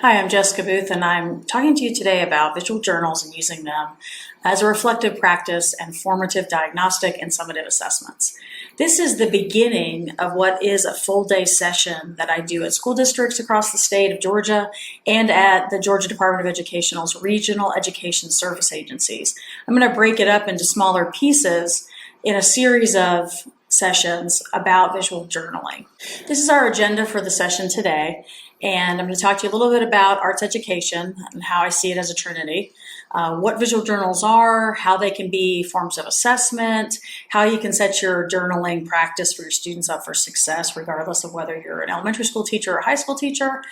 Hi, I'm Jessica Booth, and I'm talking to you today about visual journals and using them as a reflective practice and formative diagnostic and summative assessments. This is the beginning of what is a full day session that I do at school districts across the state of Georgia and at the Georgia Department of Educational's regional education service agencies. I'm going to break it up into smaller pieces in a series of sessions about visual journaling. This is our agenda for the session today, and I'm going to talk to you a little bit about arts education and how I see it as a trinity, what visual journals are, how they can be forms of assessment, how you can set your journaling practice for your students up for success, regardless of whether you're an elementary school teacher or a high school teacher,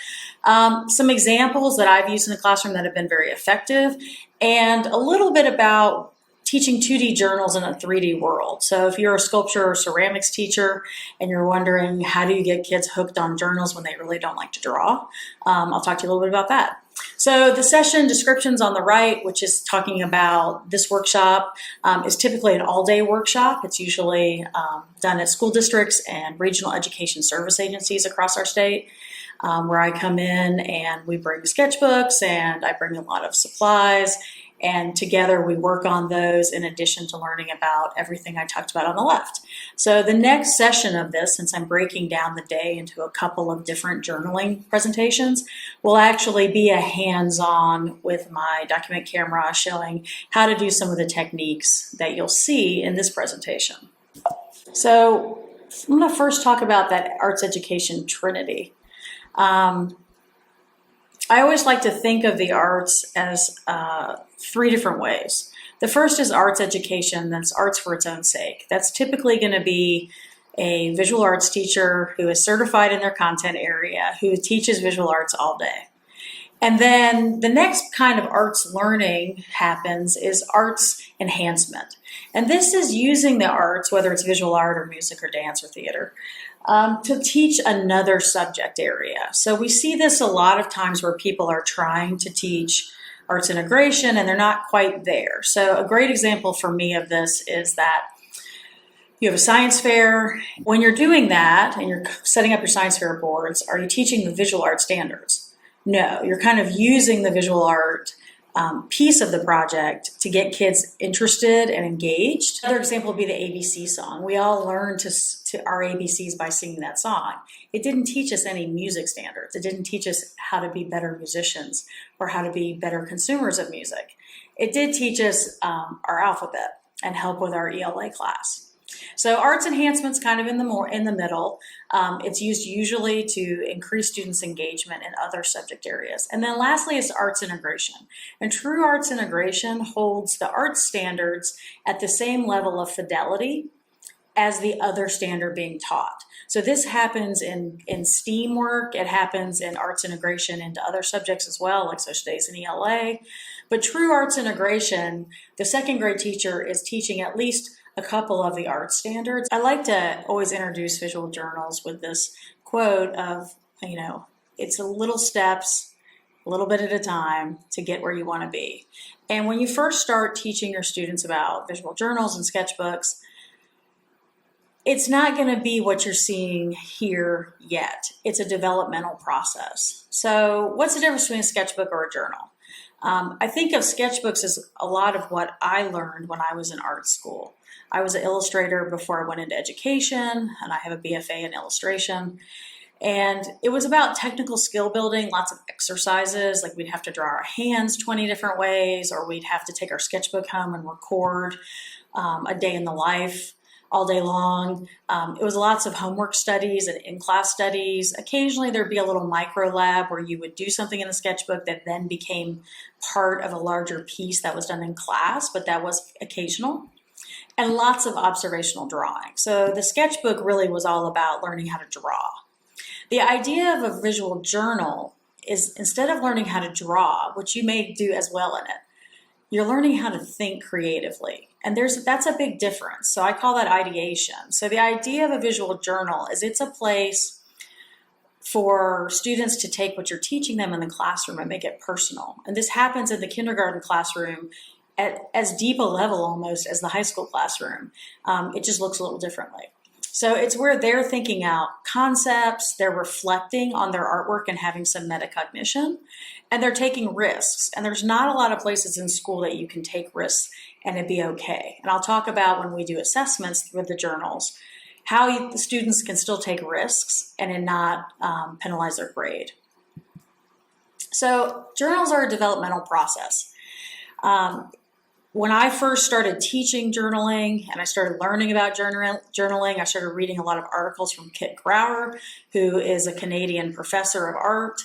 some examples that I've used in the classroom that have been very effective, and a little bit about teaching 2D journals in a 3D world. So if you're a sculpture or ceramics teacher and you're wondering how do you get kids hooked on journals when they really don't like to draw, I'll talk to you a little bit about that. So the session descriptions on the right, which is talking about this workshop, is typically an all-day workshop. It's usually done at school districts and regional education service agencies across our state. Where I come in and we bring sketchbooks and I bring a lot of supplies, and together we work on those in addition to learning about everything I talked about on the left. So the next session of this, since I'm breaking down the day into a couple of different journaling presentations, will actually be a hands-on with my document camera showing how to do some of the techniques that you'll see in this presentation. So I'm going to first talk about that arts education trinity. I always like to think of the arts as three different ways. The first is arts education, that's arts for its own sake. That's typically going to be a visual arts teacher who is certified in their content area, who teaches visual arts all day. And then the next kind of arts learning happens is arts enhancement. And this is using the arts, whether it's visual art or music or dance or theater, to teach another subject area. So we see this a lot of times where people are trying to teach arts integration and they're not quite there. So a great example for me of this is that you have a science fair. When you're doing that and you're setting up your science fair boards, are you teaching the visual art standards? No, you're kind of using the visual art piece of the project to get kids interested and engaged. Another example would be the ABC song. We all learned to our ABCs by singing that song. It didn't teach us any music standards. It didn't teach us how to be better musicians or how to be better consumers of music. It did teach us our alphabet and help with our ELA class. So arts enhancement's kind of in the middle. It's used usually to increase students' engagement in other subject areas. And then lastly is arts integration. And true arts integration holds the arts standards at the same level of fidelity as the other standard being taught. So this happens in STEAM work. It happens in arts integration into other subjects as well, like social studies and ELA. But true arts integration, the second grade teacher is teaching at least a couple of the art standards. I like to always introduce visual journals with this quote of, it's a little steps, a little bit at a time to get where you want to be. And when you first start teaching your students about visual journals and sketchbooks, it's not going to be what you're seeing here yet. It's a developmental process. So what's the difference between a sketchbook or a journal? I think of sketchbooks as a lot of what I learned when I was in art school. I was an illustrator before I went into education, and I have a BFA in illustration. And it was about technical skill building, lots of exercises, like we'd have to draw our hands 20 different ways, or we'd have to take our sketchbook home and record a day in the life all day long. It was lots of homework studies and in-class studies. Occasionally there'd be a little micro lab where you would do something in the sketchbook that then became part of a larger piece that was done in class, but that was occasional. And lots of observational drawing. So the sketchbook really was all about learning how to draw. The idea of a visual journal is instead of learning how to draw, which you may do as well in it, you're learning how to think creatively. And that's a big difference. So I call that ideation. So the idea of a visual journal is it's a place for students to take what you're teaching them in the classroom and make it personal. And this happens in the kindergarten classroom at as deep a level almost as the high school classroom. It just looks a little differently. So it's where they're thinking out concepts, they're reflecting on their artwork and having some metacognition, and they're taking risks. And there's not a lot of places in school that you can take risks and it'd be okay. And I'll talk about when we do assessments with the journals, how the students can still take risks and it not penalize their grade. So journals are a developmental process. When I first started teaching journaling and I started learning about journaling, I started reading a lot of articles from Kit Grauer, who is a Canadian professor of art.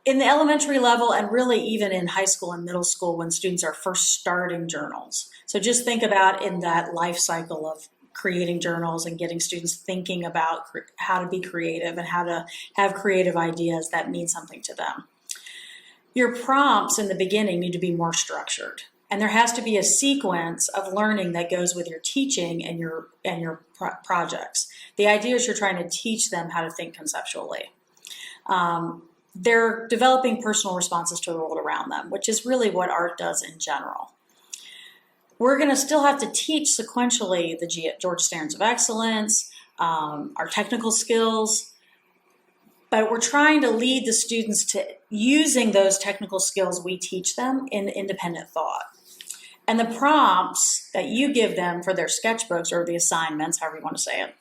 In the elementary level and really even in high school and middle school when students are first starting journals. So just think about in that life cycle of creating journals and getting students thinking about how to be creative and how to have creative ideas that mean something to them. Your prompts in the beginning need to be more structured, and there has to be a sequence of learning that goes with your teaching and your projects. The idea is you're trying to teach them how to think conceptually. They're developing personal responses to the world around them, which is really what art does in general. We're going to still have to teach sequentially the George Standards of Excellence, our technical skills, but we're trying to lead the students to using those technical skills we teach them in independent thought. And the prompts that you give them for their sketchbooks or the assignments, however you want to say it,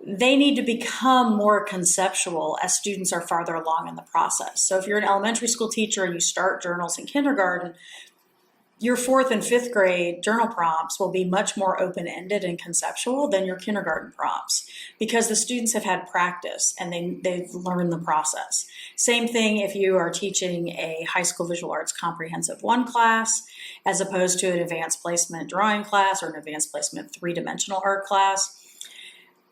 they need to become more conceptual as students are farther along in the process. So if you're an elementary school teacher and you start journals in kindergarten, your 4th and 5th grade journal prompts will be much more open-ended and conceptual than your kindergarten prompts because the students have had practice and they've learned the process. Same thing if you are teaching a high school visual arts comprehensive 1 class as opposed to an advanced placement drawing class or an advanced placement 3-dimensional art class.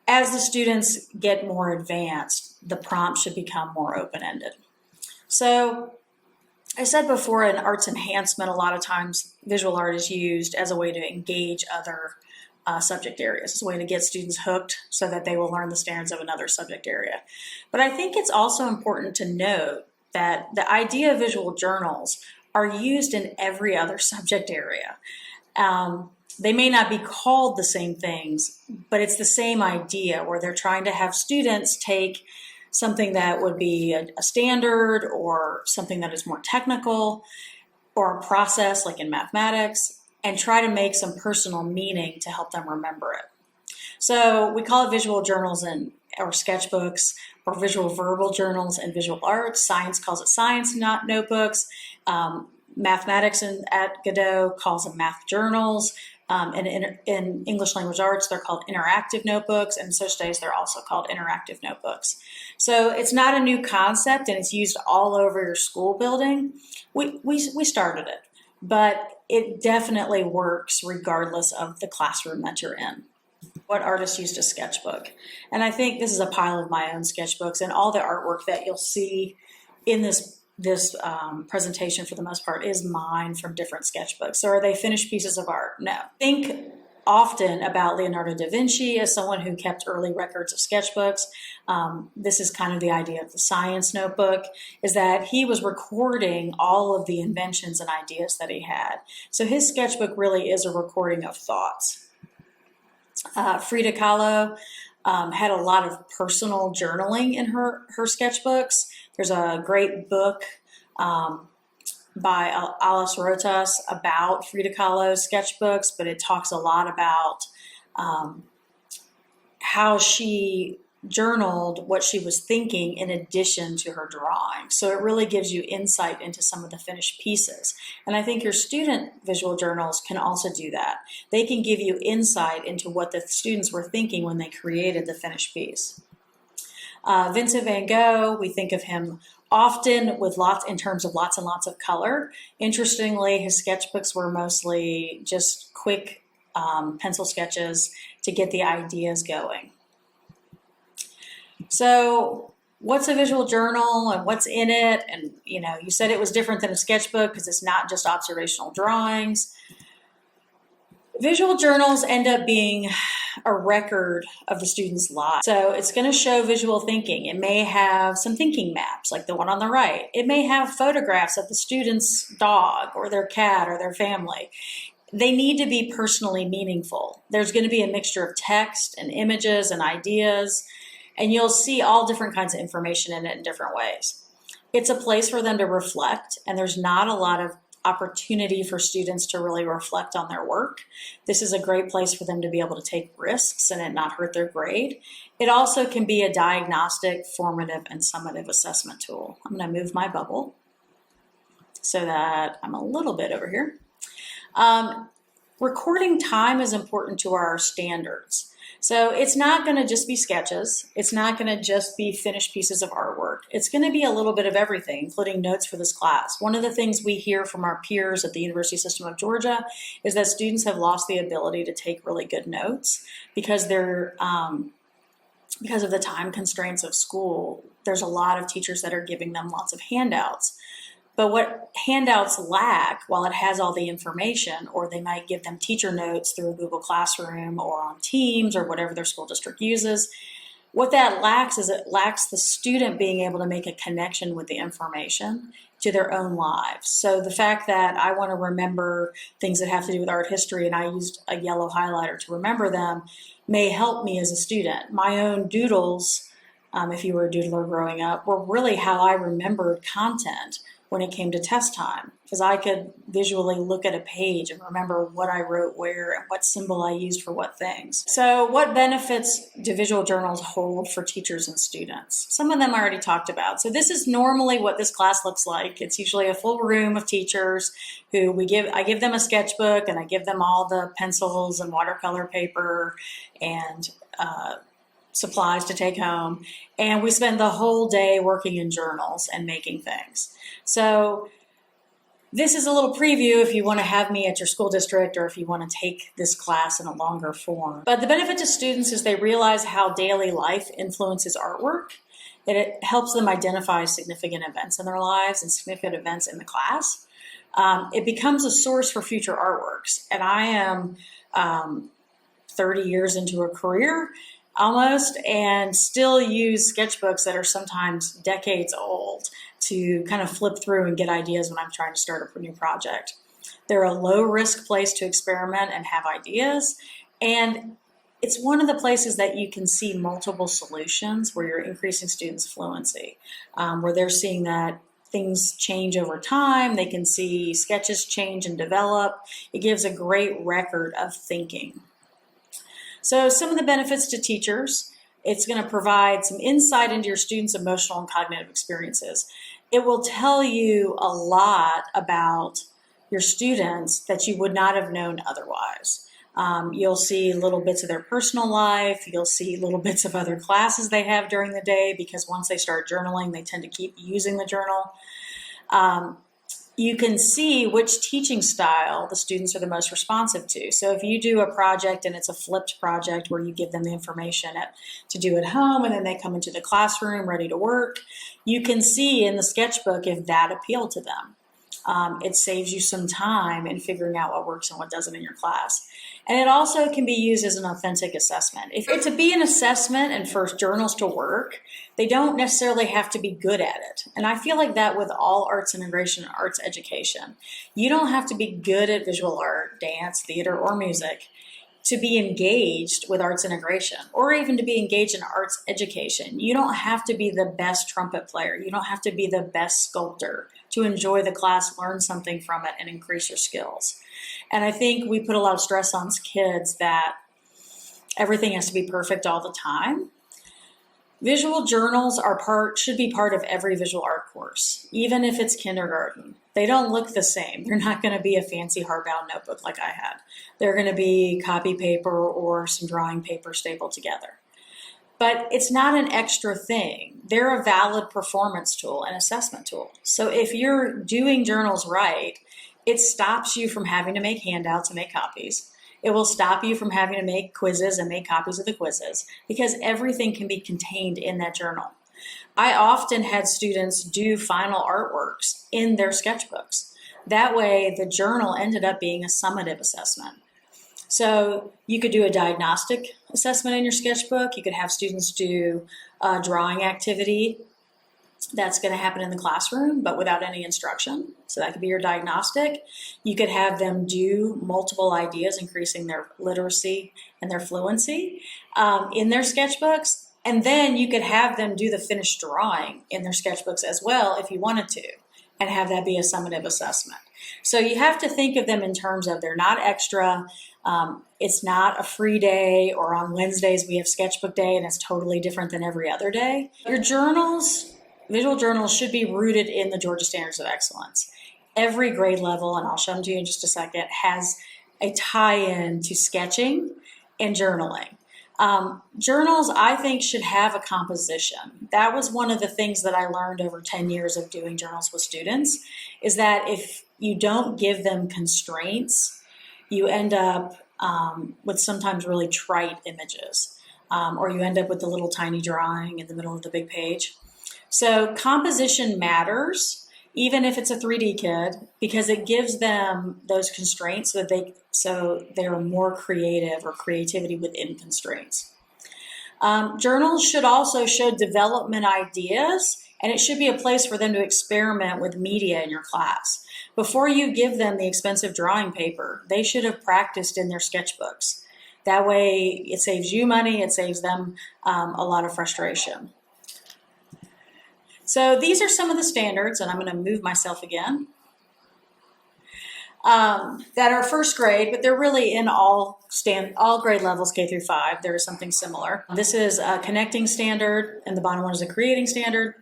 As the students get more advanced, the prompts should become more open-ended. So I said before in arts enhancement, a lot of times visual art is used as a way to engage other subject areas. It's a way to get students hooked so that they will learn the standards of another subject area. But I think it's also important to note that the idea of visual journals are used in every other subject area. They may not be called the same things, but it's the same idea where they're trying to have students take something that would be a standard or something that is more technical or a process like in mathematics and try to make some personal meaning to help them remember it. So we call it visual journals or sketchbooks or visual verbal journals and visual arts. Science calls it science notebooks. Mathematics at Godot calls them math journals. In English language arts, they're called interactive notebooks, and in social studies, they're also called interactive notebooks. So it's not a new concept, and it's used all over your school building. We started it, but it definitely works regardless of the classroom that you're in. What artists used a sketchbook? And I think this is a pile of my own sketchbooks, and all the artwork that you'll see in this presentation for the most part is mine from different sketchbooks. So are they finished pieces of art? No. Think often about Leonardo da Vinci as someone who kept early records of sketchbooks. This is kind of the idea of the science notebook, is that he was recording all of the inventions and ideas that he had. So his sketchbook really is a recording of thoughts. Frida Kahlo had a lot of personal journaling in her sketchbooks. There's a great book by Alice Rotas about Frida Kahlo's sketchbooks, but it talks a lot about how she journaled what she was thinking in addition to her drawing. So it really gives you insight into some of the finished pieces. And I think your student visual journals can also do that. They can give you insight into what the students were thinking when they created the finished piece. Vincent van Gogh, we think of him often with in terms of lots and lots of color. Interestingly, his sketchbooks were mostly just quick pencil sketches to get the ideas going. So what's a visual journal and what's in it? And you said it was different than a sketchbook because it's not just observational drawings. Visual journals end up being a record of the student's life. So it's going to show visual thinking. It may have some thinking maps like the one on the right. It may have photographs of the student's dog or their cat or their family. they need to be personally meaningful. There's going to be a mixture of text and images and ideas, and you'll see all different kinds of information in it in different ways. It's a place for them to reflect, and there's not a lot of opportunity for students to really reflect on their work. This is a great place for them to be able to take risks and it not hurt their grade. It also can be a diagnostic, formative, and summative assessment tool. I'm going to move my bubble so that I'm a little bit over here. Recording time is important to our standards. So it's not going to just be sketches. It's not going to just be finished pieces of artwork. It's going to be a little bit of everything, including notes for this class. One of the things we hear from our peers at the University System of Georgia is that students have lost the ability to take really good notes because because of the time constraints of school. There's a lot of teachers that are giving them lots of handouts. But what handouts lack, while it has all the information, or they might give them teacher notes through a Google Classroom or on Teams or whatever their school district uses, what that lacks is it lacks the student being able to make a connection with the information to their own lives. So the fact that I want to remember things that have to do with art history and I used a yellow highlighter to remember them may help me as a student. My own doodles, if you were a doodler growing up, were really how I remembered content when it came to test time, because I could visually look at a page and remember what I wrote where and what symbol I used for what things. So what benefits do visual journals hold for teachers and students? Some of them I already talked about. So this is normally what this class looks like. It's usually a full room of teachers who I give them a sketchbook and I give them all the pencils and watercolor paper and supplies to take home, and we spend the whole day working in journals and making things. So this is a little preview if you want to have me at your school district or if you want to take this class in a longer form. But the benefit to students is they realize how daily life influences artwork. It helps them identify significant events in their lives and significant events in the class. It becomes a source for future artworks. And I am 30 years into a career almost, and still use sketchbooks that are sometimes decades old to kind of flip through and get ideas when I'm trying to start a new project. They're a low risk place to experiment and have ideas, and it's one of the places that you can see multiple solutions where you're increasing students' fluency, where they're seeing that things change over time, they can see sketches change and develop. It gives a great record of thinking. So some of the benefits to teachers, it's going to provide some insight into your students' emotional and cognitive experiences. It will tell you a lot about your students that you would not have known otherwise. You'll see little bits of their personal life. You'll see little bits of other classes they have during the day, because once they start journaling, they tend to keep using the journal. You can see which teaching style the students are the most responsive to. So if you do a project and it's a flipped project where you give them the information to do at home and then they come into the classroom ready to work, you can see in the sketchbook if that appealed to them. It saves you some time in figuring out what works and what doesn't in your class. And it also can be used as an authentic assessment. If it to be an assessment and for journals to work, they don't necessarily have to be good at it. And I feel like that with all arts integration and arts education. You don't have to be good at visual art, dance, theater, or music to be engaged with arts integration, or even to be engaged in arts education. You don't have to be the best trumpet player. You don't have to be the best sculptor to enjoy the class, learn something from it, and increase your skills. And I think we put a lot of stress on kids that everything has to be perfect all the time. Visual journals should be part of every visual art course, even if it's kindergarten. They don't look the same. They're not going to be a fancy hardbound notebook like I had. They're going to be copy paper or some drawing paper stapled together. But it's not an extra thing. They're a valid performance tool and assessment tool. So if you're doing journals right, it stops you from having to make handouts and make copies. It will stop you from having to make quizzes and make copies of the quizzes, because everything can be contained in that journal. I often had students do final artworks in their sketchbooks. That way, the journal ended up being a summative assessment. So you could do a diagnostic assessment in your sketchbook. You could have students do a drawing activity That's going to happen in the classroom, but without any instruction. So that could be your diagnostic. You could have them do multiple ideas, increasing their literacy and their fluency in their sketchbooks. And then you could have them do the finished drawing in their sketchbooks as well if you wanted to, and have that be a summative assessment. So you have to think of them in terms of they're not extra. It's not a free day, or on Wednesdays we have sketchbook day and it's totally different than every other day. Your journals, visual journals, should be rooted in the Georgia Standards of Excellence. Every grade level, and I'll show them to you in just a second, has a tie-in to sketching and journaling. Journals, I think, should have a composition. That was one of the things that I learned over 10 years of doing journals with students, is that if you don't give them constraints, you end up with sometimes really trite images, or you end up with the little tiny drawing in the middle of the big page. So composition matters, even if it's a 3D kid, because it gives them those constraints so they're more creative, or creativity within constraints. Journals should also show development ideas, and it should be a place for them to experiment with media in your class. Before you give them the expensive drawing paper, they should have practiced in their sketchbooks. That way it saves you money, it saves them a lot of frustration. So these are some of the standards, and I'm going to move myself again, that are first grade, but they're really in all grade levels, K through 5. There is something similar. This is a connecting standard, and the bottom one is a creating standard.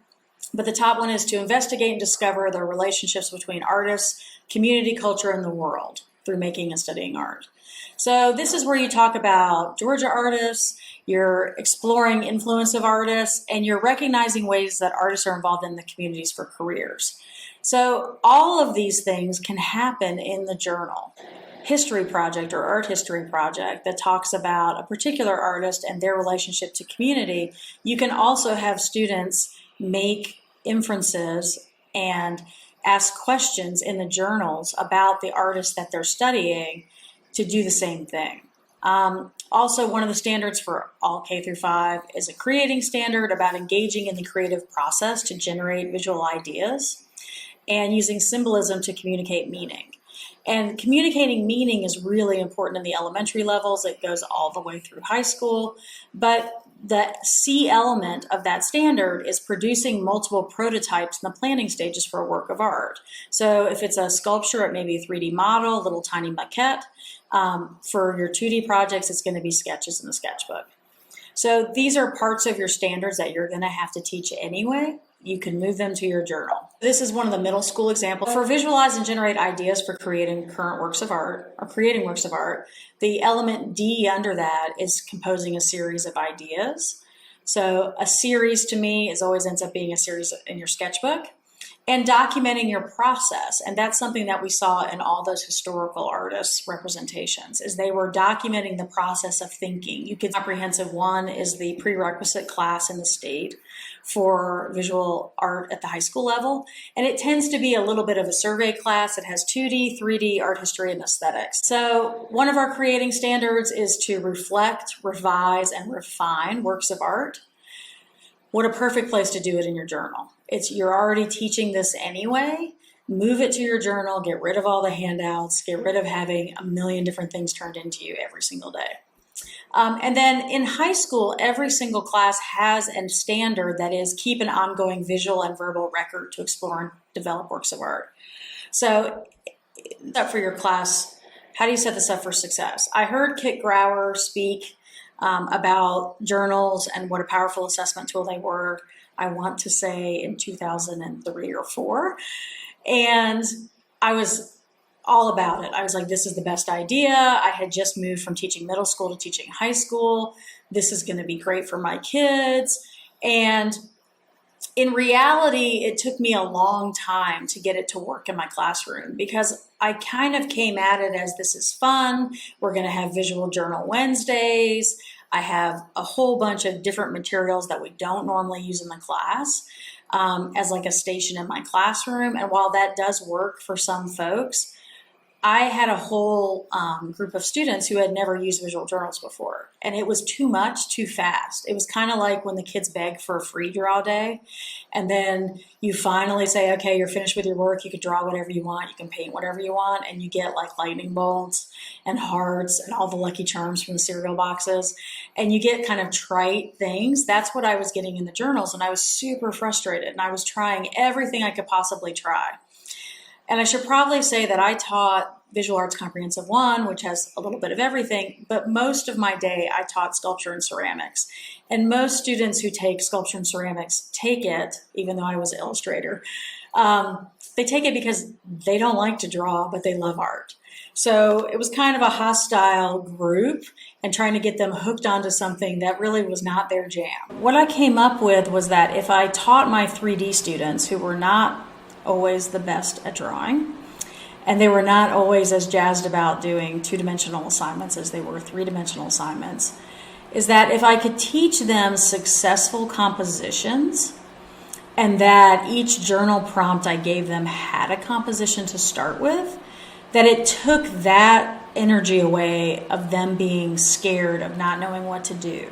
But the top one is to investigate and discover the relationships between artists, community, culture, and the world through making and studying art. So this is where you talk about Georgia artists, you're exploring influence of artists, and you're recognizing ways that artists are involved in the communities for careers. So all of these things can happen in the journal. History project or art history project that talks about a particular artist and their relationship to community. You can also have students make inferences and ask questions in the journals about the artist that they're studying to do the same thing. Also, one of the standards for all K through 5 is a creating standard about engaging in the creative process to generate visual ideas and using symbolism to communicate meaning. And communicating meaning is really important in the elementary levels. It goes all the way through high school. But the C element of that standard is producing multiple prototypes in the planning stages for a work of art. So if it's a sculpture, it may be a 3D model, a little tiny maquette. For your 2D projects, it's going to be sketches in the sketchbook. So these are parts of your standards that you're going to have to teach anyway. You can move them to your journal. This is one of the middle school examples. For visualize and generate ideas for creating current works of art, or creating works of art, the element D under that is composing a series of ideas. So a series to me always ends up being a series in your sketchbook. And documenting your process. And that's something that we saw in all those historical artists' representations, is they were documenting the process of thinking. You could comprehensive one is the prerequisite class in the state for visual art at the high school level. And it tends to be a little bit of a survey class. It has 2D, 3D, art history, and aesthetics. So one of our creating standards is to reflect, revise, and refine works of art. What a perfect place to do it in your journal. You're already teaching this anyway. Move it to your journal, get rid of all the handouts, get rid of having a million different things turned into you every single day. And then in high school, every single class has a standard that is keep an ongoing visual and verbal record to explore and develop works of art. So up for your class, how do you set this up for success? I heard Kit Grauer speak about journals and what a powerful assessment tool they were, I want to say in 2003 or 4. And I was all about it. I was like, this is the best idea. I had just moved from teaching middle school to teaching high school. This is going to be great for my kids. And in reality, it took me a long time to get it to work in my classroom, because I kind of came at it as, this is fun. We're going to have visual journal Wednesdays. I have a whole bunch of different materials that we don't normally use in the class as like a station in my classroom. And while that does work for some folks, I had a whole group of students who had never used visual journals before, and it was too much, too fast. It was kind of like when the kids beg for a free draw day, and then you finally say, okay, you're finished with your work, you can draw whatever you want, you can paint whatever you want, and you get like lightning bolts and hearts and all the Lucky Charms from the cereal boxes, and you get kind of trite things. That's what I was getting in the journals, and I was super frustrated, and I was trying everything I could possibly try. And I should probably say that I taught Visual Arts Comprehensive 1, which has a little bit of everything, but most of my day I taught sculpture and ceramics. And most students who take sculpture and ceramics take it, even though I was an illustrator, they take it because they don't like to draw, but they love art. So it was kind of a hostile group and trying to get them hooked onto something that really was not their jam. What I came up with was that if I taught my 3D students who were not always the best at drawing, and they were not always as jazzed about doing two-dimensional assignments as they were three-dimensional assignments, is that if I could teach them successful compositions, and that each journal prompt I gave them had a composition to start with, that it took that energy away of them being scared of not knowing what to do.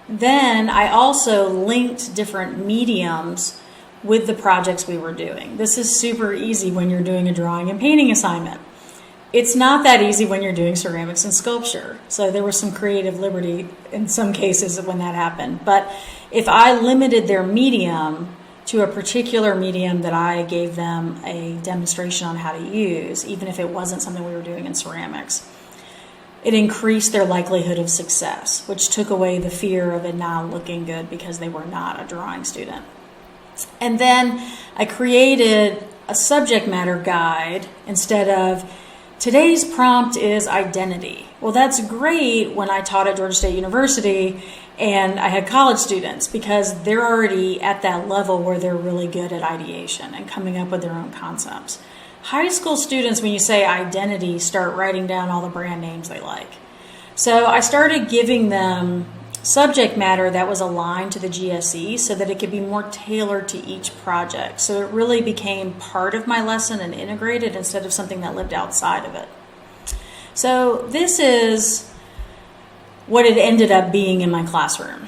Then I also linked different mediums with the projects we were doing. This is super easy when you're doing a drawing and painting assignment. It's not that easy when you're doing ceramics and sculpture. So there was some creative liberty in some cases when that happened. But if I limited their medium to a particular medium that I gave them a demonstration on how to use, even if it wasn't something we were doing in ceramics, it increased their likelihood of success, which took away the fear of it not looking good because they were not a drawing student. And then I created a subject matter guide instead of today's prompt is identity. Well, that's great when I taught at Georgia State University and I had college students because they're already at that level where they're really good at ideation and coming up with their own concepts. High school students, when you say identity, start writing down all the brand names they like. So I started giving them subject matter that was aligned to the GSE so that it could be more tailored to each project. So it really became part of my lesson and integrated instead of something that lived outside of it. So this is what it ended up being in my classroom.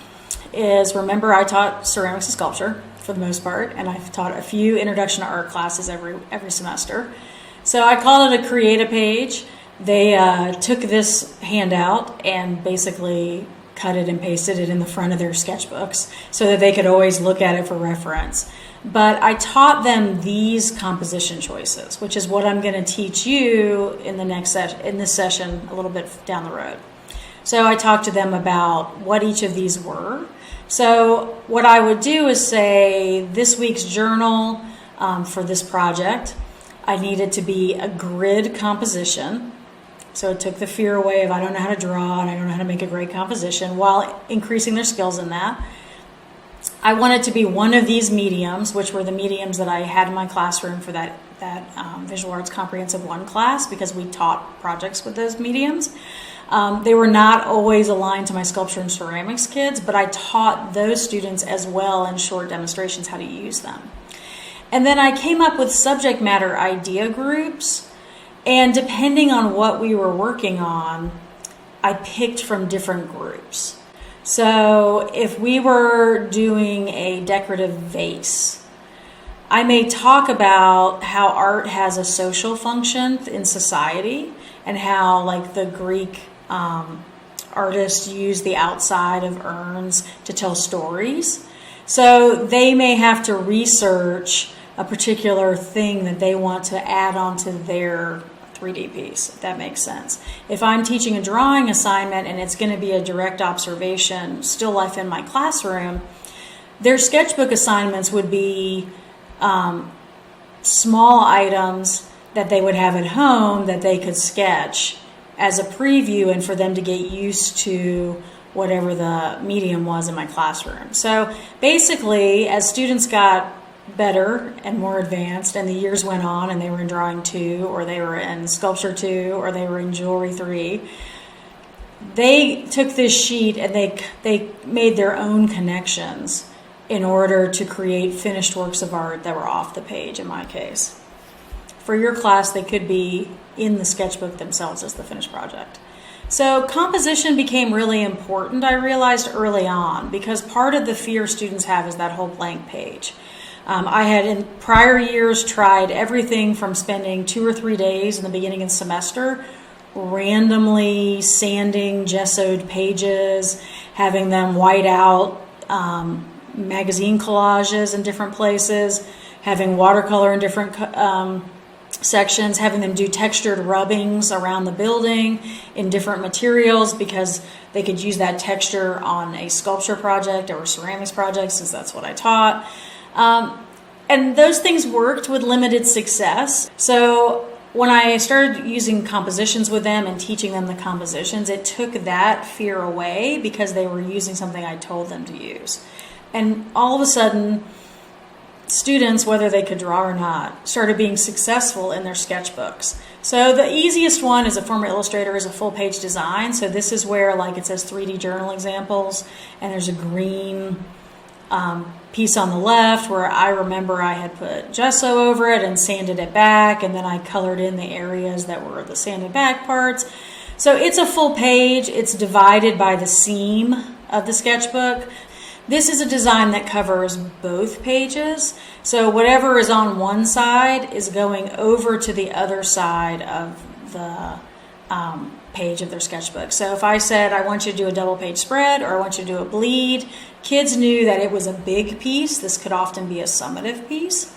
Remember I taught ceramics and sculpture for the most part, and I've taught a few introduction to art classes every semester. So I called it a create a page. They took this handout and basically cut it and pasted it in the front of their sketchbooks so that they could always look at it for reference. But I taught them these composition choices, which is what I'm going to teach you in this session a little bit down the road. So I talked to them about what each of these were. So what I would do is say this week's journal for this project, I needed to be a grid composition. So it took the fear away of I don't know how to draw and I don't know how to make a great composition while increasing their skills in that. I wanted to be one of these mediums, which were the mediums that I had in my classroom for that Visual Arts Comprehensive 1 class because we taught projects with those mediums. They were not always aligned to my sculpture and ceramics kids, but I taught those students as well in short demonstrations how to use them. And then I came up with subject matter idea groups. And depending on what we were working on, I picked from different groups. So if we were doing a decorative vase, I may talk about how art has a social function in society and how like the Greek artists used the outside of urns to tell stories. So they may have to research a particular thing that they want to add onto their 3D piece, if that makes sense. If I'm teaching a drawing assignment and it's going to be a direct observation, still life in my classroom, their sketchbook assignments would be small items that they would have at home that they could sketch as a preview and for them to get used to whatever the medium was in my classroom. So basically, as students got better and more advanced and the years went on and they were in drawing 2 or they were in sculpture 2 or they were in jewelry 3, they took this sheet and they made their own connections in order to create finished works of art that were off the page in my case. for your class, they could be in the sketchbook themselves as the finished project. So composition became really important, I realized early on, because part of the fear students have is that whole blank page. I had in prior years tried everything from spending 2 or 3 days in the beginning of the semester randomly sanding gessoed pages, having them white out magazine collages in different places, having watercolor in different sections, having them do textured rubbings around the building in different materials because they could use that texture on a sculpture project or a ceramics project, since that's what I taught. And those things worked with limited success. So when I started using compositions with them and teaching them the compositions, it took that fear away because they were using something I told them to use. And all of a sudden, students, whether they could draw or not, started being successful in their sketchbooks. So the easiest one is a Forma Illustrator is a full page design. So this is where, like, it says 3D journal examples, and there's a green piece on the left where I remember I had put gesso over it and sanded it back, and then I colored in the areas that were the sanded back parts. So it's a full page. It's divided by the seam of the sketchbook. This is a design that covers both pages. So whatever is on one side is going over to the other side of the page of their sketchbook. So if I said, I want you to do a double page spread, or I want you to do a bleed, kids knew that it was a big piece. This could often be a summative piece.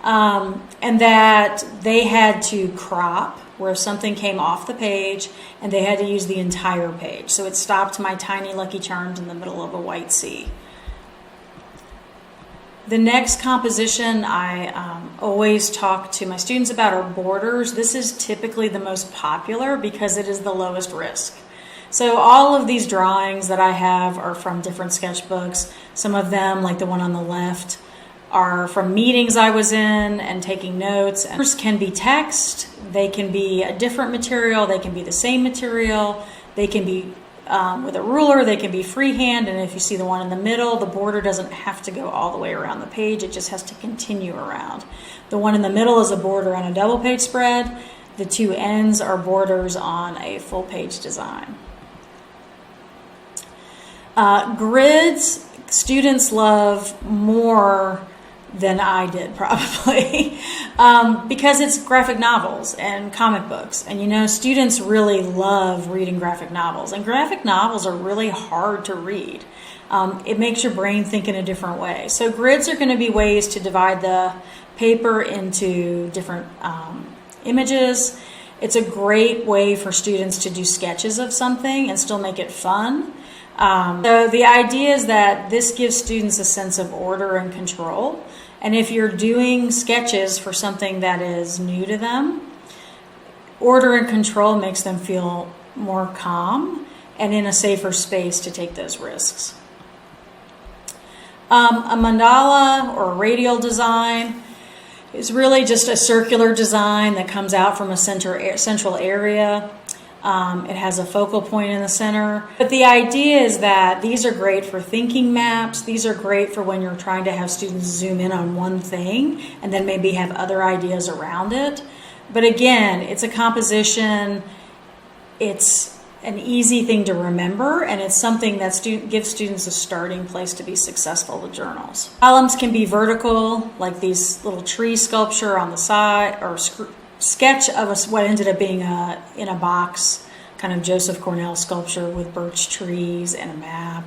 And that they had to crop where something came off the page, and they had to use the entire page. So it stopped my tiny Lucky Charms in the middle of a white sea. The next composition I always talk to my students about are borders. This is typically the most popular because it is the lowest risk. So all of these drawings that I have are from different sketchbooks. Some of them, like the one on the left, are from meetings I was in and taking notes. And others can be text, they can be a different material, they can be the same material, they can be with a ruler, they can be freehand, and if you see the one in the middle, the border doesn't have to go all the way around the page, it just has to continue around. The one in the middle is a border on a double page spread. The two ends are borders on a full page design. Grids, students love more than I did probably because it's graphic novels and comic books, and you know, students really love reading graphic novels, and graphic novels are really hard to read. It makes your brain think in a different way. So grids are going to be ways to divide the paper into different images. It's a great way for students to do sketches of something and still make it fun. So the idea is that this gives students a sense of order and control. And if you're doing sketches for something that is new to them, order and control makes them feel more calm and in a safer space to take those risks. A mandala or a radial design is really just a circular design that comes out from a central area. It has a focal point in the center. But the idea is that these are great for thinking maps. These are great for when you're trying to have students zoom in on one thing and then maybe have other ideas around it. But again, it's a composition. It's an easy thing to remember, and it's something that gives students a starting place to be successful with journals. Columns can be vertical, like these little tree sculpture on the side, or sketch of what ended up being in a box, kind of Joseph Cornell sculpture with birch trees and a map.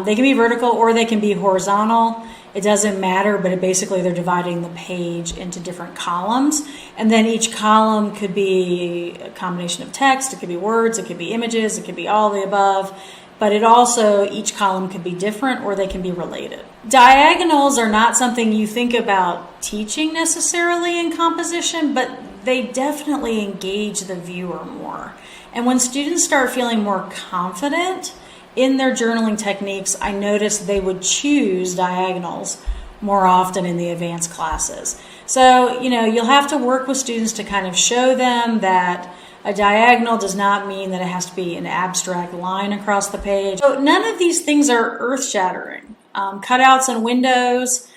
They can be vertical or they can be horizontal. It doesn't matter, but basically they're dividing the page into different columns, and then each column could be a combination of text, it could be words, it could be images, it could be all the above. But it also, each column could be different or they can be related. Diagonals are not something you think about teaching necessarily in composition, but they definitely engage the viewer more. And when students start feeling more confident in their journaling techniques, I noticed they would choose diagonals more often in the advanced classes. So, you know, you'll have to work with students to kind of show them that a diagonal does not mean that it has to be an abstract line across the page. So none of these things are earth-shattering. Cutouts and windows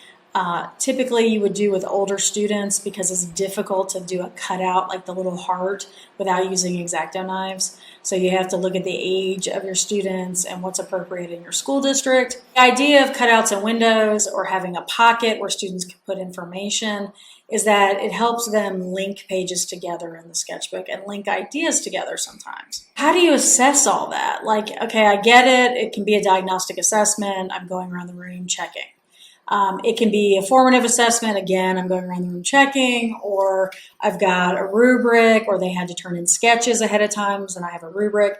Typically you would do with older students because it's difficult to do a cutout like the little heart without using X-Acto knives. So you have to look at the age of your students and what's appropriate in your school district. The idea of cutouts in windows or having a pocket where students can put information is that it helps them link pages together in the sketchbook and link ideas together sometimes. How do you assess all that? Like, okay, I get it. It can be a diagnostic assessment. I'm going around the room checking. It can be a formative assessment. Again, I'm going around the room checking, or I've got a rubric, or they had to turn in sketches ahead of time, and I have a rubric.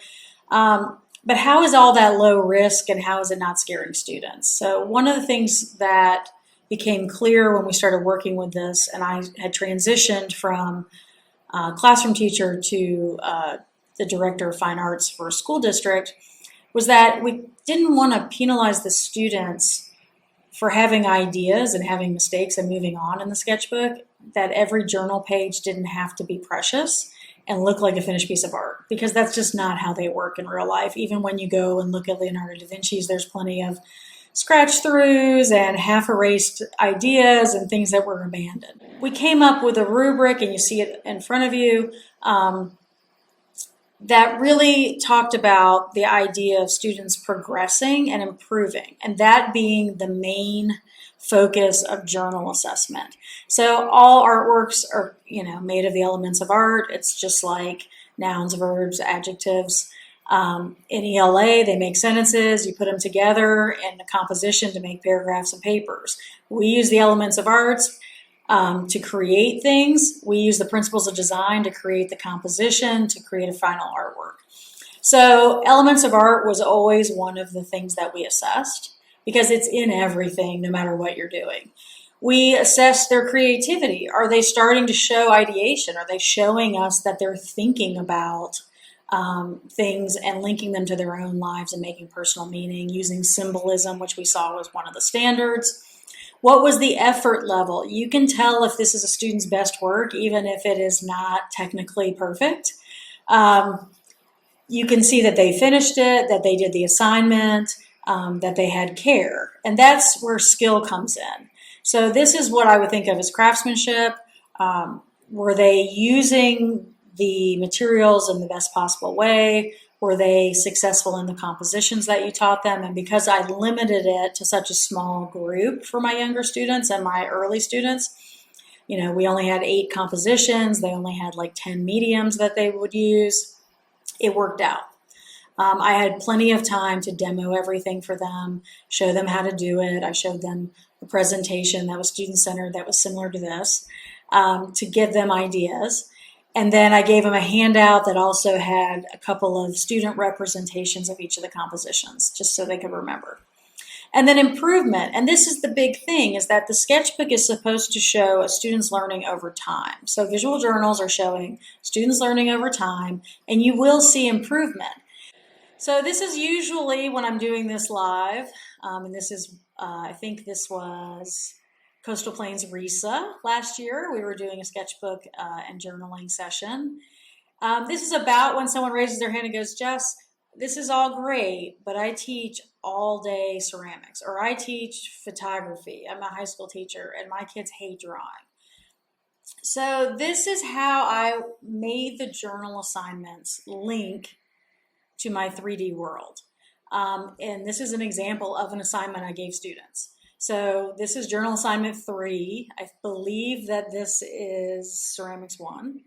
But how is all that low risk, and how is it not scaring students? So one of the things that became clear when we started working with this, and I had transitioned from classroom teacher to the director of fine arts for a school district, was that we didn't want to penalize the students for having ideas and having mistakes and moving on in the sketchbook, that every journal page didn't have to be precious and look like a finished piece of art, because that's just not how they work in real life. Even when you go and look at Leonardo da Vinci's, there's plenty of scratch throughs and half erased ideas and things that were abandoned. We came up with a rubric, and you see it in front of you, that really talked about the idea of students progressing and improving, and that being the main focus of journal assessment. So all artworks are, made of the elements of art. It's just like nouns, verbs, adjectives. In ELA, they make sentences. You put them together in a composition to make paragraphs and papers. We use the elements of arts to create things. We use the principles of design to create the composition, to create a final artwork. So elements of art was always one of the things that we assessed, because it's in everything, no matter what you're doing. We assess their creativity. Are they starting to show ideation? Are they showing us that they're thinking about things and linking them to their own lives and making personal meaning, using symbolism, which we saw was one of the standards? What was the effort level? You can tell if this is a student's best work, even if it is not technically perfect. You can see that they finished it, that they did the assignment, that they had care. And that's where skill comes in. So this is what I would think of as craftsmanship. Were they using the materials in the best possible way? Were they successful in the compositions that you taught them? And because I limited it to such a small group for my younger students and my early students, we only had 8 compositions. They only had like 10 mediums that they would use. It worked out. I had plenty of time to demo everything for them, show them how to do it. I showed them a presentation that was student-centered that was similar to this, to give them ideas. And then I gave them a handout that also had a couple of student representations of each of the compositions, just so they could remember. And then improvement, and this is the big thing, is that the sketchbook is supposed to show a student's learning over time. So visual journals are showing students learning over time, and you will see improvement. So this is usually when I'm doing this live, and this is, I think this was Coastal Plains RESA last year. We were doing a sketchbook and journaling session. This is about when someone raises their hand and goes, Jess, this is all great, but I teach all day ceramics, or I teach photography. I'm a high school teacher and my kids hate drawing. So this is how I made the journal assignments link to my 3D world. And this is an example of an assignment I gave students. So this is journal assignment 3. I believe that this is ceramics 1.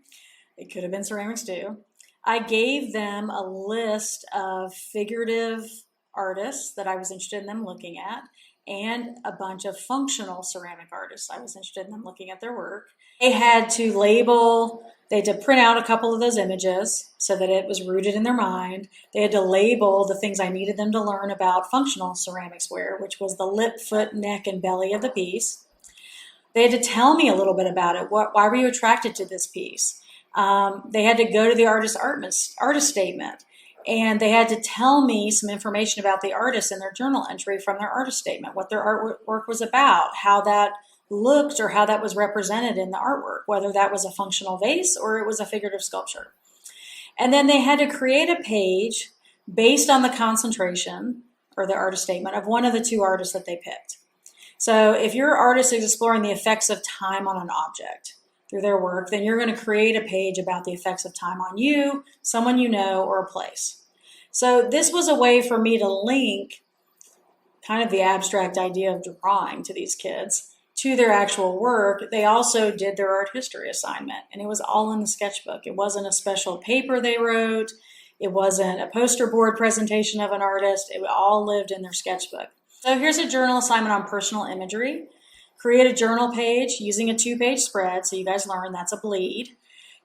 It could have been ceramics 2. I gave them a list of figurative artists that I was interested in them looking at, and a bunch of functional ceramic artists. I was interested in them looking at their work. They had to label, they had to print out a couple of those images so that it was rooted in their mind. They had to label the things I needed them to learn about functional ceramics ware, which was the lip, foot, neck, and belly of the piece. They had to tell me a little bit about it. Why were you attracted to this piece? They had to go to the artist statement, and they had to tell me some information about the artist in their journal entry from their artist statement, what their artwork was about, how that looked or how that was represented in the artwork, whether that was a functional vase or it was a figurative sculpture. And then they had to create a page based on the concentration or the artist statement of one of the 2 artists that they picked. So if your artist is exploring the effects of time on an object through their work, then you're going to create a page about the effects of time on you, someone you know, or a place. So this was a way for me to link kind of the abstract idea of drawing to these kids to their actual work. They also did their art history assignment, and it was all in the sketchbook. It wasn't a special paper they wrote. It wasn't a poster board presentation of an artist. It all lived in their sketchbook. So here's a journal assignment on personal imagery. Create a journal page using a 2-page spread, so you guys learn that's a bleed.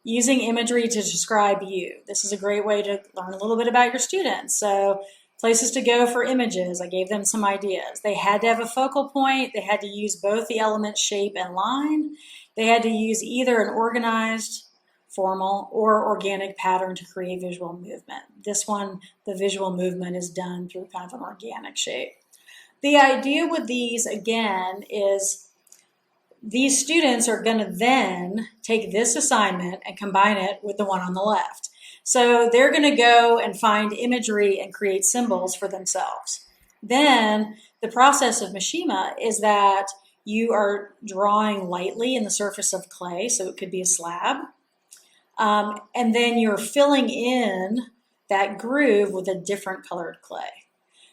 Using imagery to describe you. This is a great way to learn a little bit about your students. So places to go for images, I gave them some ideas. They had to have a focal point. They had to use both the element shape and line. They had to use either an organized, formal, or organic pattern to create visual movement. This one, the visual movement is done through kind of an organic shape. The idea with these, again, is these students are going to then take this assignment and combine it with the one on the left. So they're going to go and find imagery and create symbols for themselves. Then the process of Mishima is that you are drawing lightly in the surface of clay, so it could be a slab, and then you're filling in that groove with a different colored clay.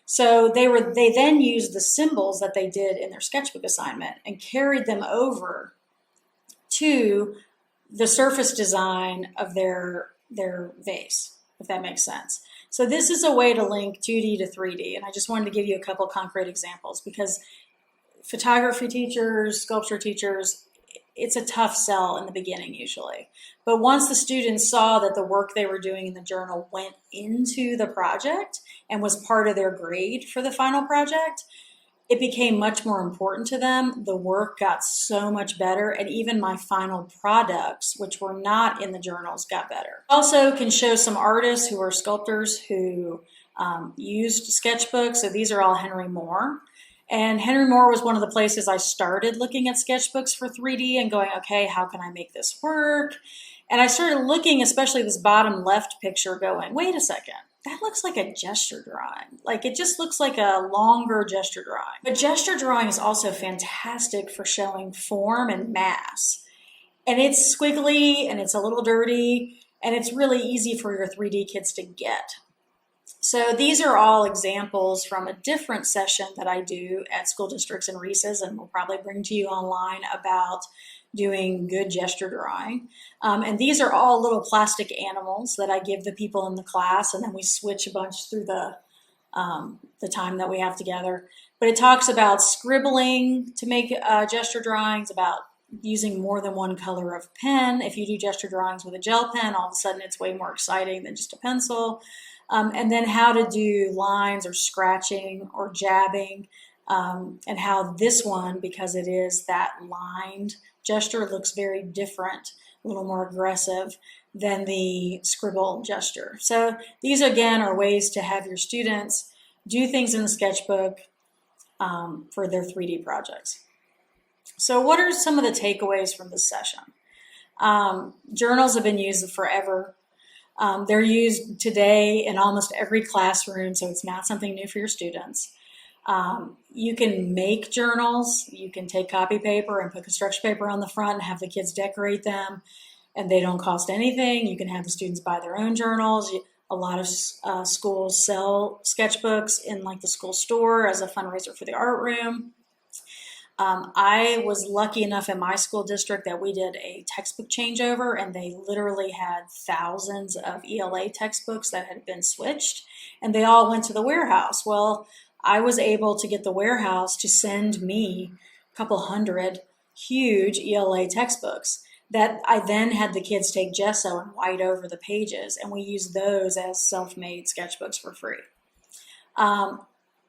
So they then used the symbols that they did in their sketchbook assignment and carried them over to the surface design of their vase, if that makes sense. So this is a way to link 2D to 3D, and I just wanted to give you a couple concrete examples because photography teachers, sculpture teachers, it's a tough sell in the beginning usually. But once the students saw that the work they were doing in the journal went into the project and was part of their grade for the final project, it became much more important to them. The work got so much better, and even my final products, which were not in the journals, got better. Also can show some artists who are sculptors who used sketchbooks. So these are all Henry Moore. And Henry Moore was one of the places I started looking at sketchbooks for 3D and going, okay, how can I make this work? And I started looking, especially this bottom left picture, going, wait a second, that looks like a gesture drawing. Like it just looks like a longer gesture drawing. But gesture drawing is also fantastic for showing form and mass. And it's squiggly and it's a little dirty and it's really easy for your 3D kids to get. So these are all examples from a different session that I do at school districts and REISs, and we'll probably bring to you online about doing good gesture drawing. And these are all little plastic animals that I give the people in the class, and then we switch a bunch through the time that we have together. But it talks about scribbling to make gesture drawings, about using more than one color of pen. If you do gesture drawings with a gel pen, all of a sudden it's way more exciting than just a pencil. And then how to do lines or scratching or jabbing, and how this one, because it is that lined gesture, looks very different, a little more aggressive than the scribble gesture. So these, again, are ways to have your students do things in the sketchbook for their 3D projects. So what are some of the takeaways from this session? Journals have been used forever. They're used today in almost every classroom, so it's not something new for your students. You can make journals. You can take copy paper and put construction paper on the front and have the kids decorate them, and they don't cost anything. You can have the students buy their own journals. A lot of schools sell sketchbooks in like the school store as a fundraiser for the art room. I was lucky enough in my school district that we did a textbook changeover, and they literally had thousands of ELA textbooks that had been switched, and they all went to the warehouse. Well, I was able to get the warehouse to send me a couple hundred huge ELA textbooks that I then had the kids take gesso and white over the pages, and we used those as self-made sketchbooks for free.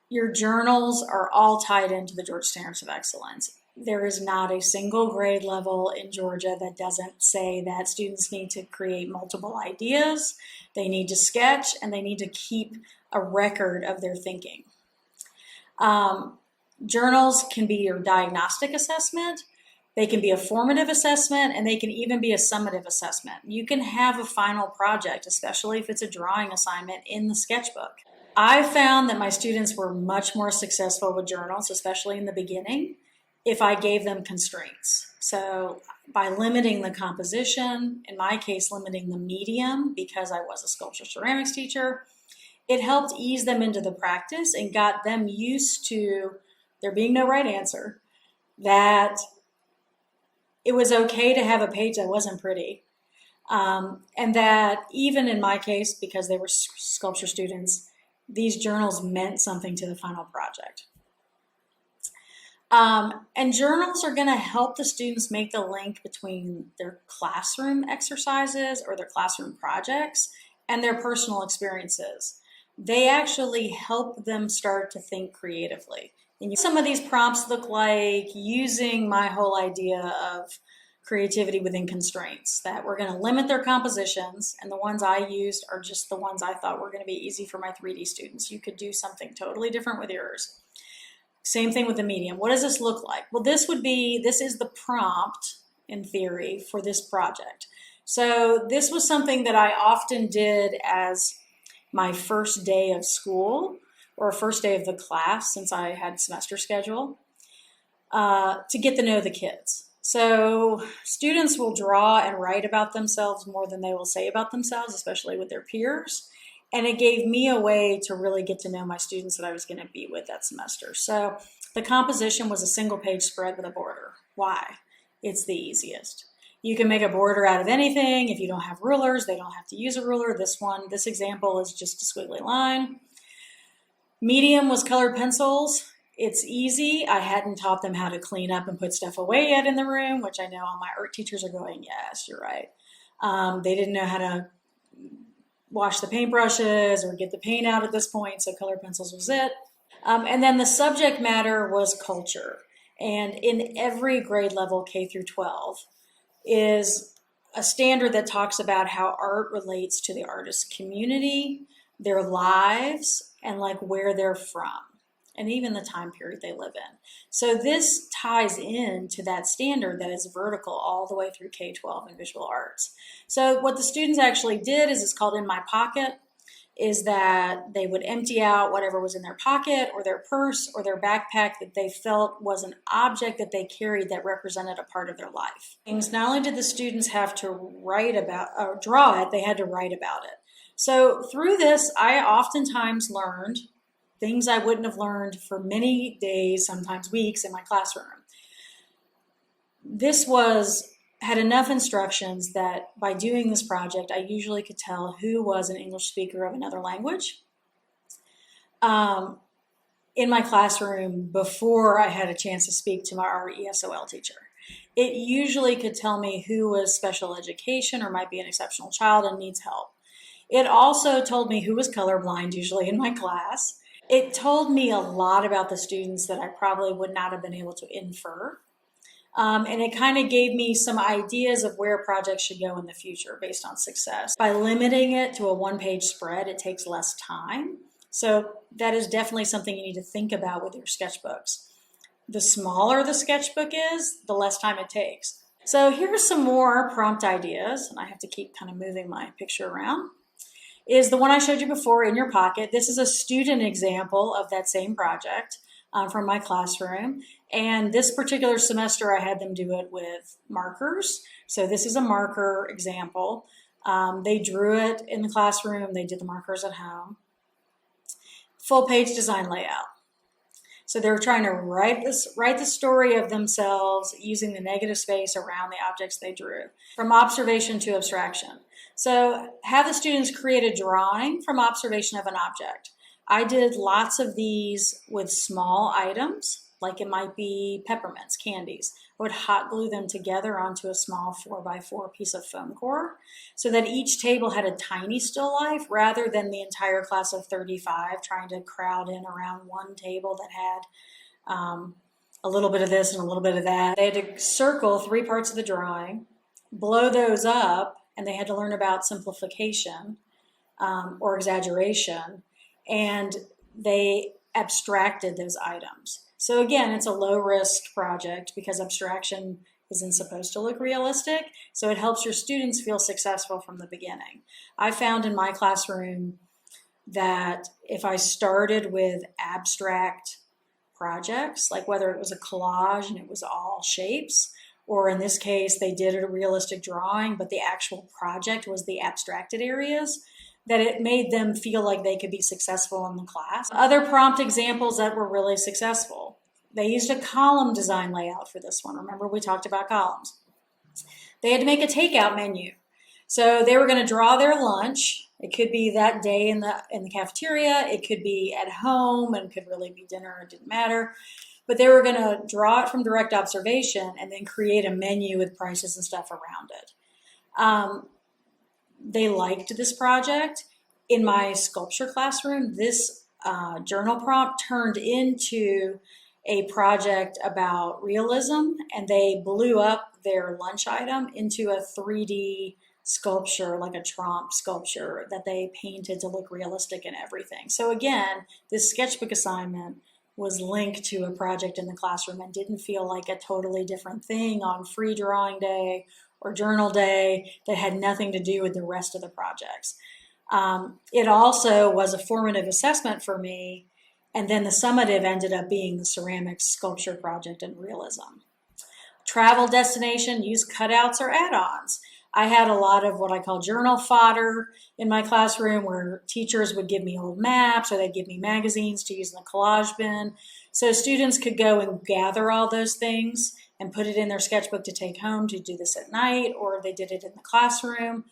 Your journals are all tied into the Georgia Standards of Excellence. There is not a single grade level in Georgia that doesn't say that students need to create multiple ideas, they need to sketch, and they need to keep a record of their thinking. Journals can be your diagnostic assessment, they can be a formative assessment, and they can even be a summative assessment. You can have a final project, especially if it's a drawing assignment, in the sketchbook. I found that my students were much more successful with journals, especially in the beginning. if I gave them constraints. So by limiting the composition, in my case, limiting the medium, because I was a sculpture ceramics teacher, it helped ease them into the practice and got them used to there being no right answer, that it was okay to have a page that wasn't pretty. And that even in my case, because they were sculpture students, these journals meant something to the final project. And journals are going to help the students make the link between their classroom exercises or their classroom projects and their personal experiences. They actually help them start to think creatively. And some of these prompts look like using my whole idea of creativity within constraints, that we're going to limit their compositions, and the ones I used are just the ones I thought were going to be easy for my 3D students. You could do something totally different with yours. Same thing with the medium. What does this look like? Well, this is the prompt in theory for this project. So this was something that I often did as my first day of school or first day of the class, since I had semester schedule, to get to know the kids. So students will draw and write about themselves more than they will say about themselves, especially with their peers. And it gave me a way to really get to know my students that I was going to be with that semester. So the composition was a single page spread with a border. Why? It's the easiest. You can make a border out of anything. If you don't have rulers, they don't have to use a ruler. This example is just a squiggly line. Medium was colored pencils. It's easy. I hadn't taught them how to clean up and put stuff away yet in the room, which I know all my art teachers are going, yes, you're right. They didn't know how to wash the paintbrushes or get the paint out at this point, so colored pencils was it. And then the subject matter was culture. And in every grade level, K through 12, is a standard that talks about how art relates to the artist's community, their lives, and like where they're from, and even the time period they live in. So this ties into that standard that is vertical all the way through K-12 in visual arts. So what the students actually did is, it's called In My Pocket, is that they would empty out whatever was in their pocket or their purse or their backpack that they felt was an object that they carried that represented a part of their life. Not only did the students have to write about or draw it, they had to write about it. So through this, I oftentimes learned things I wouldn't have learned for many days, sometimes weeks, in my classroom. This had enough instructions that by doing this project, I usually could tell who was an English speaker of another language in my classroom before I had a chance to speak to our ESOL teacher. It usually could tell me who was special education or might be an exceptional child and needs help. It also told me who was colorblind, usually in my class. It told me a lot about the students that I probably would not have been able to infer. And it kind of gave me some ideas of where projects should go in the future based on success. By limiting it to a one-page spread, it takes less time. So that is definitely something you need to think about with your sketchbooks. The smaller the sketchbook is, the less time it takes. So here's some more prompt ideas, and I have to keep kind of moving my picture around. Is the one I showed you before, In Your Pocket. This is a student example of that same project from my classroom. And this particular semester, I had them do it with markers. So this is a marker example. They drew it in the classroom. They did the markers at home. Full page design layout. So they were trying to write the story of themselves using the negative space around the objects they drew, from observation to abstraction. So have the students create a drawing from observation of an object. I did lots of these with small items, like it might be peppermints, candies. I would hot glue them together onto a small 4x4 piece of foam core so that each table had a tiny still life rather than the entire class of 35 trying to crowd in around one table that had a little bit of this and a little bit of that. They had to circle 3 parts of the drawing, blow those up, and they had to learn about simplification or exaggeration, and they abstracted those items. So again, it's a low-risk project because abstraction isn't supposed to look realistic, so it helps your students feel successful from the beginning. I found in my classroom that if I started with abstract projects, like whether it was a collage and it was all shapes, or in this case, they did a realistic drawing, but the actual project was the abstracted areas, that it made them feel like they could be successful in the class. Other prompt examples that were really successful. They used a column design layout for this one. Remember, we talked about columns. They had to make a takeout menu. So they were going to draw their lunch. It could be that day in the cafeteria. It could be at home, and could really be dinner. It didn't matter. But they were going to draw it from direct observation and then create a menu with prices and stuff around it. They liked this project. In my sculpture classroom, this journal prompt turned into a project about realism, and they blew up their lunch item into a 3D sculpture, like a Trompe sculpture that they painted to look realistic and everything. So again, this sketchbook assignment was linked to a project in the classroom and didn't feel like a totally different thing on free drawing day or journal day that had nothing to do with the rest of the projects. It also was a formative assessment for me, and then the summative ended up being the ceramics sculpture project in realism. Travel destination, use cutouts or add-ons. I had a lot of what I call journal fodder in my classroom, where teachers would give me old maps or they'd give me magazines to use in the collage bin. So students could go and gather all those things and put it in their sketchbook to take home to do this at night, or they did it in the classroom.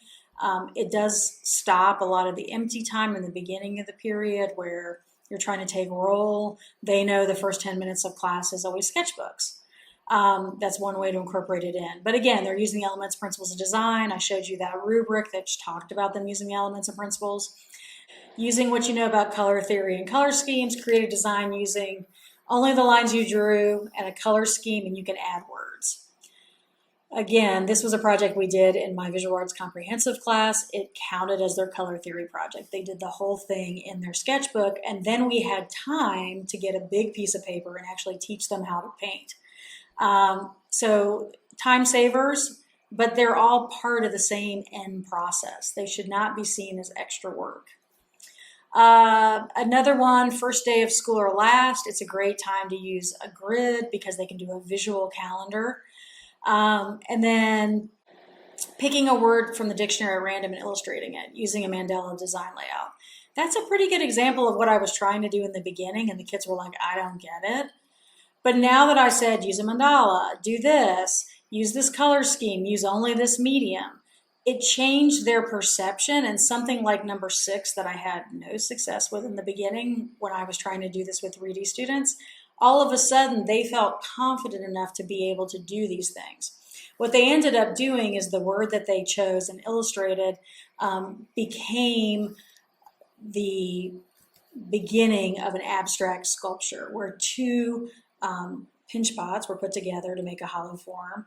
It does stop a lot of the empty time in the beginning of the period where you're trying to take roll. They know the first 10 minutes of class is always sketchbooks. That's one way to incorporate it in. But again, they're using the elements, principles of design. I showed you that rubric that talked about them using the elements and principles. Using what you know about color theory and color schemes, create a design using only the lines you drew and a color scheme, and you can add words. Again, this was a project we did in my visual arts comprehensive class. It counted as their color theory project. They did the whole thing in their sketchbook, and then we had time to get a big piece of paper and actually teach them how to paint. So time savers, but they're all part of the same end process. They should not be seen as extra work. Another one, first day of school or last. It's a great time to use a grid because they can do a visual calendar. And then picking a word from the dictionary at random and illustrating it using a Mandela design layout. That's a pretty good example of what I was trying to do in the beginning, and the kids were like, I don't get it. But now that I said, use a mandala, do this, use this color scheme, use only this medium, it changed their perception. And something like number 6 that I had no success with in the beginning when I was trying to do this with 3D students, all of a sudden they felt confident enough to be able to do these things. What they ended up doing is the word that they chose and illustrated became the beginning of an abstract sculpture where 2 pinch pots were put together to make a hollow form,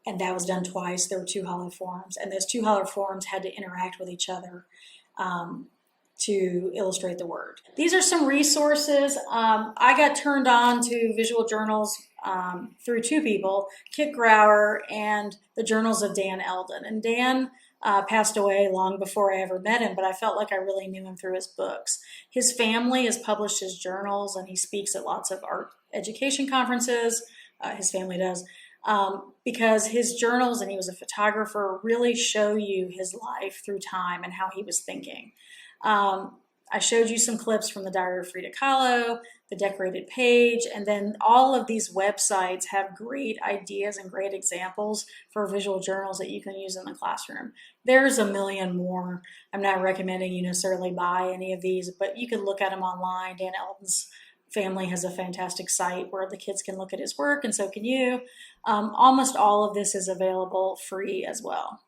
and that was done twice. There were 2 hollow forms, and those 2 hollow forms had to interact with each other to illustrate the word. These are some resources. I got turned on to visual journals through 2 people, Kit Grauer and the Journals of Dan Eldon. And Dan passed away long before I ever met him, but I felt like I really knew him through his books. His family has published his journals, and he speaks at lots of art education conferences. His family does. Because his journals, and he was a photographer, really show you his life through time and how he was thinking. I showed you some clips from the Diary of Frida Kahlo, the Decorated Page, and then all of these websites have great ideas and great examples for visual journals that you can use in the classroom. There's a million more. I'm not recommending you necessarily buy any of these, but you can look at them online. Dan Eldon's family has a fantastic site where the kids can look at his work, and so can you. Almost all of this is available free as well.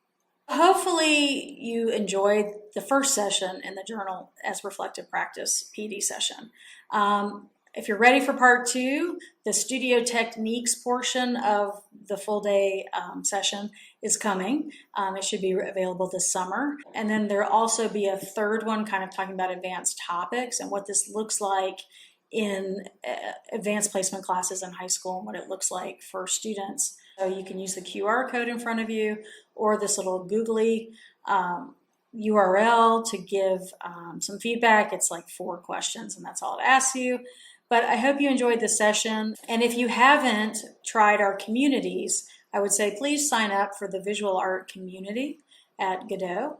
Hopefully you enjoyed the first session in the Journal as Reflective Practice PD session. If you're ready for part 2, the studio techniques portion of the full day session is coming. It should be available this summer. And then there'll also be a third one kind of talking about advanced topics and what this looks like in advanced placement classes in high school and what it looks like for students. So you can use the QR code in front of you or this little googly URL to give some feedback. It's like 4 questions, and that's all it asks you. But I hope you enjoyed the session. And if you haven't tried our communities, I would say please sign up for the visual art community at Godot.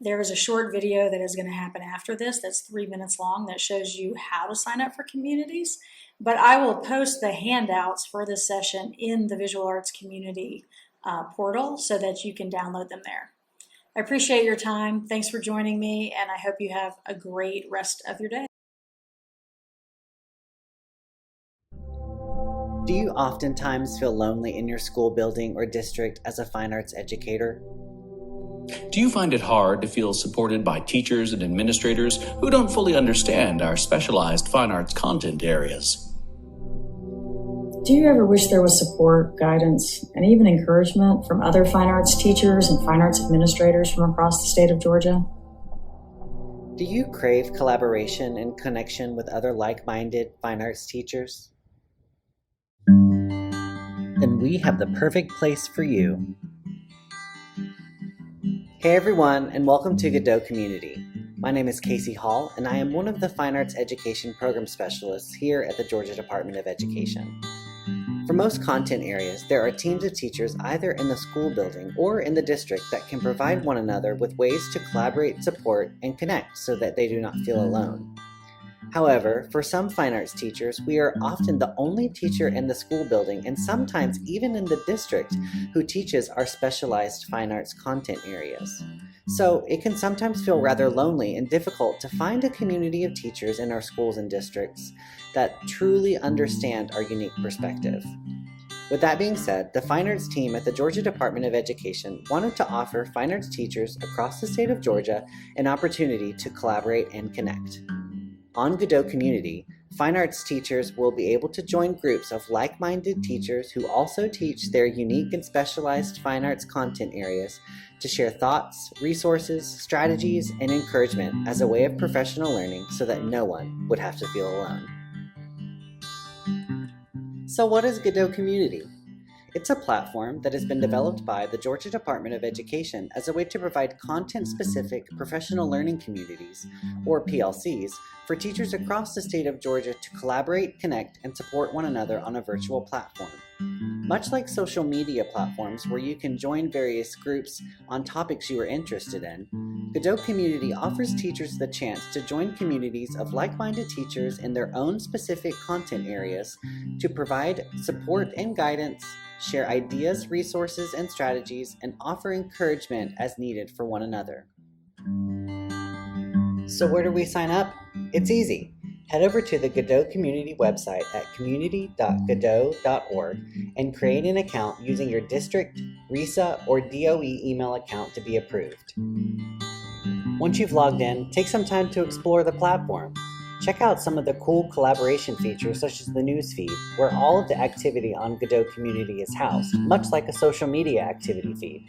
There is a short video that is going to happen after this that's 3 minutes long that shows you how to sign up for communities. But I will post the handouts for this session in the visual arts community portal so that you can download them there. I appreciate your time. Thanks for joining me, and I hope you have a great rest of your day. Do you oftentimes feel lonely in your school building or district as a fine arts educator? Do you find it hard to feel supported by teachers and administrators who don't fully understand our specialized fine arts content areas? Do you ever wish there was support, guidance, and even encouragement from other fine arts teachers and fine arts administrators from across the state of Georgia? Do you crave collaboration and connection with other like-minded fine arts teachers? Then we have the perfect place for you. Hey everyone, and welcome to Godot Community. My name is Casey Hall, and I am one of the Fine Arts Education Program Specialists here at the Georgia Department of Education. For most content areas, there are teams of teachers either in the school building or in the district that can provide one another with ways to collaborate, support, and connect so that they do not feel alone. However, for some fine arts teachers, we are often the only teacher in the school building and sometimes even in the district who teaches our specialized fine arts content areas. So it can sometimes feel rather lonely and difficult to find a community of teachers in our schools and districts that truly understand our unique perspective. With that being said, the Fine Arts team at the Georgia Department of Education wanted to offer fine arts teachers across the state of Georgia an opportunity to collaborate and connect. On Godot Community, fine arts teachers will be able to join groups of like-minded teachers who also teach their unique and specialized fine arts content areas to share thoughts, resources, strategies, and encouragement as a way of professional learning so that no one would have to feel alone. So what is Godot Community? It's a platform that has been developed by the Georgia Department of Education as a way to provide content-specific professional learning communities, or PLCs, for teachers across the state of Georgia to collaborate, connect, and support one another on a virtual platform. Much like social media platforms where you can join various groups on topics you are interested in, Godot Community offers teachers the chance to join communities of like-minded teachers in their own specific content areas to provide support and guidance, share ideas, resources, and strategies, and offer encouragement as needed for one another. So where do we sign up? It's easy. Head over to the Godot Community website at community.godot.org and create an account using your district, RESA, or DOE email account to be approved. Once you've logged in, take some time to explore the platform. Check out some of the cool collaboration features such as the newsfeed, where all of the activity on Godot Community is housed, much like a social media activity feed.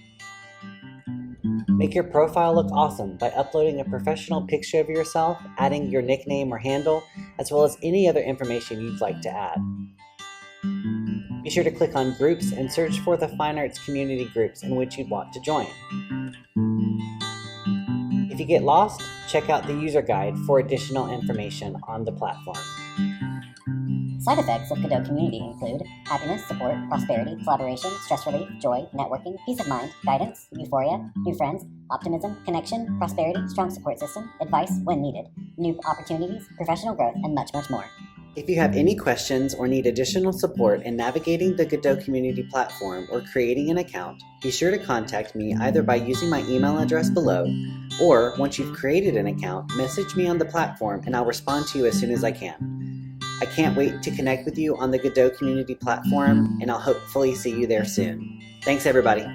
Make your profile look awesome by uploading a professional picture of yourself, adding your nickname or handle, as well as any other information you'd like to add. Be sure to click on Groups and search for the fine arts community groups in which you'd want to join. If you get lost, check out the user guide for additional information on the platform. Side effects of Godot Community include happiness, support, prosperity, collaboration, stress relief, joy, networking, peace of mind, guidance, euphoria, new friends, optimism, connection, prosperity, strong support system, advice when needed, new opportunities, professional growth, and much, much more. If you have any questions or need additional support in navigating the Godot Community platform or creating an account, be sure to contact me either by using my email address below, or once you've created an account, message me on the platform and I'll respond to you as soon as I can. I can't wait to connect with you on the Godot Community platform, and I'll hopefully see you there soon. Thanks, everybody.